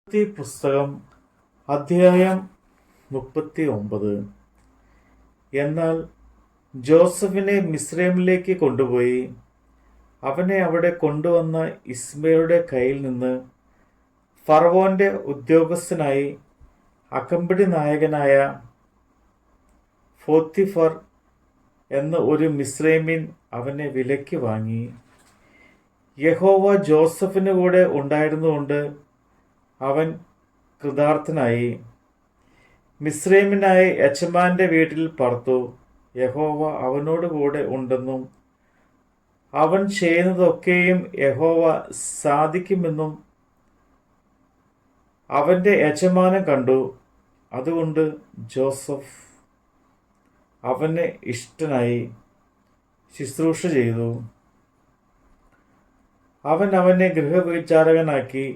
പുസ്തകം അധ്യായം 39. എന്നാൽ ജോസഫിനെ മിസ്രൈമിലേക്ക് കൊണ്ടുപോയി അവനെ അവിടെ കൊണ്ടുവന്ന ഇസ്മയുടെ കയ്യിൽ നിന്ന് ഫറവോന്റെ ഉദ്യോഗസ്ഥനായി അകമ്പടി നായകനായ പോത്തിഫർ എന്ന ഒരു മിസ്രൈമ്യൻ അവനെ വിലയ്ക്ക് വാങ്ങി. യഹോവ ജോസഫിന് കൂടെ ഉണ്ടായിരുന്നുകൊണ്ട് അവൻ കൃതാർത്ഥനായി. മിസ്രൈമ്യനായ യജമാന്റെ വീട്ടിൽ പാർത്തു. യഹോവ അവനോട് കൂടെ ഉണ്ടെന്നും അവൻ ചെയ്യുന്നതൊക്കെയും യഹോവ സാധിക്കുമെന്നും അവന്റെ യജമാനൻ കണ്ടു. അതുകൊണ്ട് ജോസഫ് അവന് ഇഷ്ടനായി ശുശ്രൂഷ ചെയ്തു. അവൻ അവനെ ഗൃഹവിചാരകനാക്കി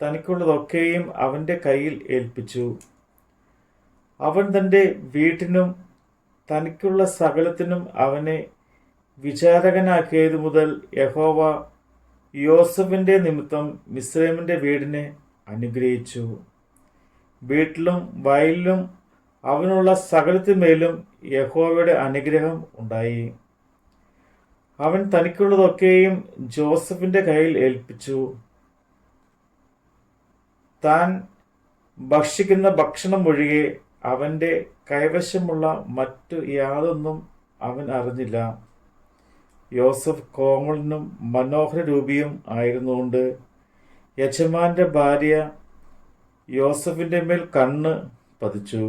തനിക്കുള്ളതൊക്കെയും അവന്റെ കയ്യിൽ ഏൽപ്പിച്ചു. അവൻ തൻ്റെ വീട്ടിനും തനിക്കുള്ള സകലത്തിനും അവനെ വിചാരകനാക്കിയതു മുതൽ യഹോവ യോസഫിന്റെ നിമിത്തം മിസ്രൈമിന്റെ വീടിനെ അനുഗ്രഹിച്ചു. വീട്ടിലും വയലിലും അവനുള്ള സകലത്തിന്മേലും യഹോവയുടെ അനുഗ്രഹം ഉണ്ടായി. അവൻ തനിക്കുള്ളതൊക്കെയും ജോസഫിന്റെ കയ്യിൽ ഏൽപ്പിച്ചു. താൻ ഭക്ഷിക്കുന്ന ഭക്ഷണം ഒഴികെ അവന്റെ കൈവശമുള്ള മറ്റു യാതൊന്നും അവൻ അറിഞ്ഞില്ല. യോസഫ് കോമളനും മനോഹര രൂപിയും ആയിരുന്നുകൊണ്ട് യജമാന്റെ ഭാര്യ യോസഫിന്റെ മേൽ കണ്ണ് പതിച്ചു.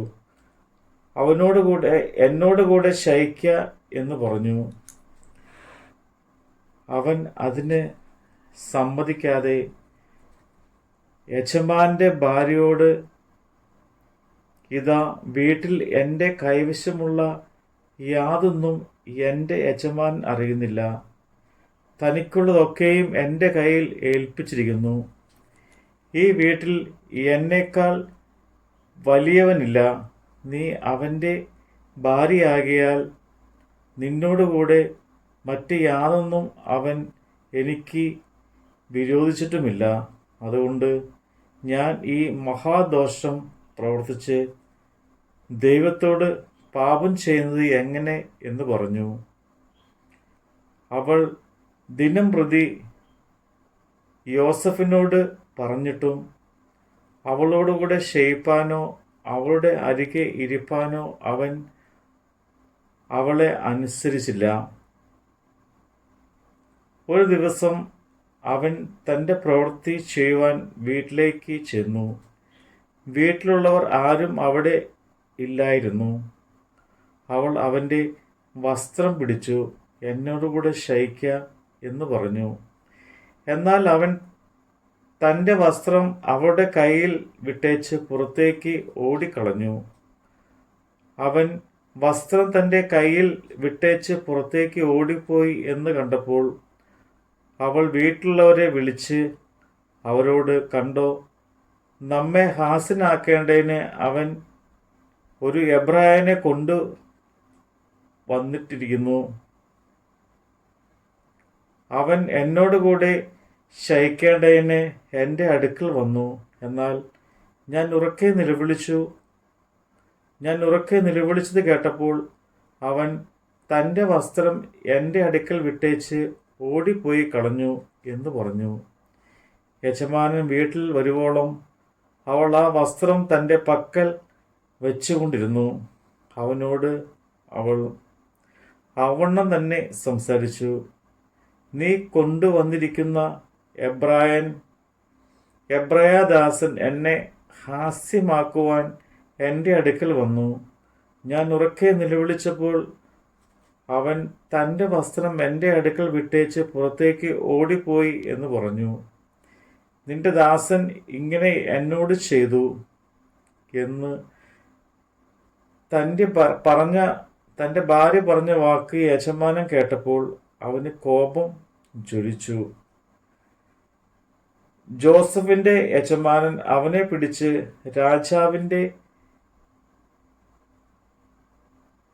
എന്നോടുകൂടെ ശയിക്ക എന്ന് പറഞ്ഞു. അവൻ അതിന് സമ്മതിക്കാതെ യജമാന്റെ ഭാര്യയോട്, ഇതാ, വീട്ടിൽ എൻ്റെ കൈവശമുള്ള യാതൊന്നും എൻ്റെ യജമാൻ അറിയുന്നില്ല. തനിക്കുള്ളതൊക്കെയും എൻ്റെ കയ്യിൽ ഏൽപ്പിച്ചിരിക്കുന്നു. ഈ വീട്ടിൽ എന്നേക്കാൾ വലിയവനില്ല. നീ അവൻ്റെ ഭാര്യയാകിയാൽ നിന്നോടുകൂടെ മറ്റ് യാതൊന്നും അവൻ എനിക്ക് വിരോധിച്ചിട്ടുമില്ല. അതുകൊണ്ട് ഞാൻ ഈ മഹാദോഷം പ്രവർത്തിച്ച് ദൈവത്തോട് പാപം ചെയ്യുന്നത് എങ്ങനെ എന്ന് പറഞ്ഞു. അവൾ ദിനം പ്രതി യോസഫിനോട് പറഞ്ഞിട്ടും അവളോടുകൂടെ ശയിപ്പാനോ അവളുടെ അരികെ ഇരിപ്പാനോ അവൻ അവളെ അനുസരിച്ചില്ല. ഒരു ദിവസം അവൻ തൻ്റെ പ്രവൃത്തി ചെയ്യുവാൻ വീട്ടിലേക്ക് ചെന്നു. വീട്ടിലുള്ളവർ ആരും അവിടെ ഇല്ലായിരുന്നു. അവൾ അവൻ്റെ വസ്ത്രം പിടിച്ചു എന്നോടുകൂടെ ശയിക്ക എന്ന് പറഞ്ഞു. എന്നാൽ അവൻ തൻ്റെ വസ്ത്രം അവളുടെ കയ്യിൽ വിട്ടേച്ച് പുറത്തേക്ക് ഓടിക്കളഞ്ഞു. അവൻ വസ്ത്രം തൻ്റെ കയ്യിൽ വിട്ടേച്ച് പുറത്തേക്ക് ഓടിപ്പോയി എന്ന് കണ്ടപ്പോൾ അവൾ വീട്ടിലുള്ളവരെ വിളിച്ച് അവരോട്, കണ്ടോ, നമ്മെ ഹാസ്യനാക്കേണ്ടതിന് അവൻ ഒരു എബ്രായനെ കൊണ്ട് വന്നിട്ടിരിക്കുന്നു. അവൻ എന്നോടുകൂടെ ശയിക്കേണ്ടതിന് എൻ്റെ അടുക്കൽ വന്നു. എന്നാൽ ഞാൻ ഉറക്കെ നിലവിളിച്ചത് കേട്ടപ്പോൾ അവൻ തൻ്റെ വസ്ത്രം എൻ്റെ അടുക്കൽ വിട്ടേച്ച് ഓടിപ്പോയി കളഞ്ഞു എന്ന് പറഞ്ഞു. യജമാനൻ വീട്ടിൽ വരുവോളം അവൾ ആ വസ്ത്രം തൻ്റെ പക്കൽ വെച്ചുകൊണ്ടിരുന്നു. അവനോട് അവൾ അവണ്ണം തന്നെ സംസാരിച്ചു. നീ കൊണ്ടുവന്നിരിക്കുന്ന എബ്രായദാസൻ എന്നെ ഹാസ്യമാക്കുവാൻ എൻ്റെ അടുക്കൽ വന്നു. ഞാൻ ഉറക്കെ നിലവിളിച്ചപ്പോൾ അവൻ തൻ്റെ വസ്ത്രം എൻ്റെ അടുക്കൽ വിട്ടേച്ച് പുറത്തേക്ക് ഓടിപ്പോയി എന്ന് പറഞ്ഞു. നിന്റെ ദാസൻ ഇങ്ങനെ എന്നോട് ചെയ്തു എന്ന് തൻ്റെ ഭാര്യ പറഞ്ഞ വാക്ക് യജമാനൻ കേട്ടപ്പോൾ അവന് കോപം ജ്വലിച്ചു. ജോസഫിന്റെ യജമാനൻ അവനെ പിടിച്ച് രാജാവിന്റെ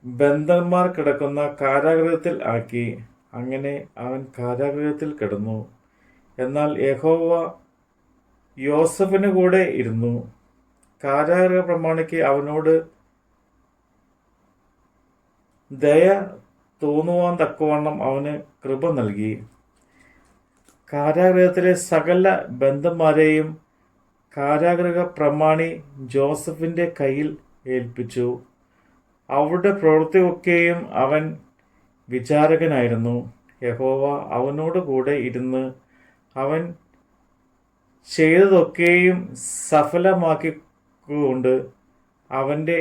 ബന്ധന്മാർ കിടക്കുന്ന കാരാഗൃഹത്തിൽ ആക്കി. അങ്ങനെ അവൻ കാരാഗൃഹത്തിൽ കിടന്നു. എന്നാൽ യഹോവ യോസഫിന് കൂടെ ഇരുന്നു. കാരാഗൃഹ പ്രമാണിക്ക് അവനോട് ദയ തോന്നുവാൻ തക്കവണ്ണം അവന് കൃപ നൽകി. കാരാഗൃഹത്തിലെ സകല ബന്ധന്മാരെയും കാരാഗൃഹ പ്രമാണി ജോസഫിന്റെ കയ്യിൽ ഏൽപ്പിച്ചു. അവരുടെ പ്രവൃത്തിയൊക്കെയും അവൻ വിചാരകനായിരുന്നു. യഹോവ അവനോട് കൂടെ ഇരുന്ന് അവൻ ചെയ്തതൊക്കെയും സഫലമാക്കിക്കൊണ്ട് അവൻ്റെ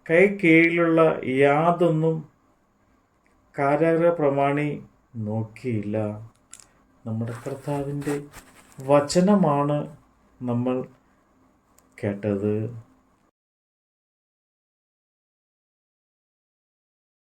കൈ കീഴിലുള്ള യാതൊന്നും കാരാഗൃഹ പ്രമാണി നോക്കിയില്ല. നമ്മുടെ കർത്താവിൻ്റെ വചനമാണ് നമ്മൾ കേട്ടത്.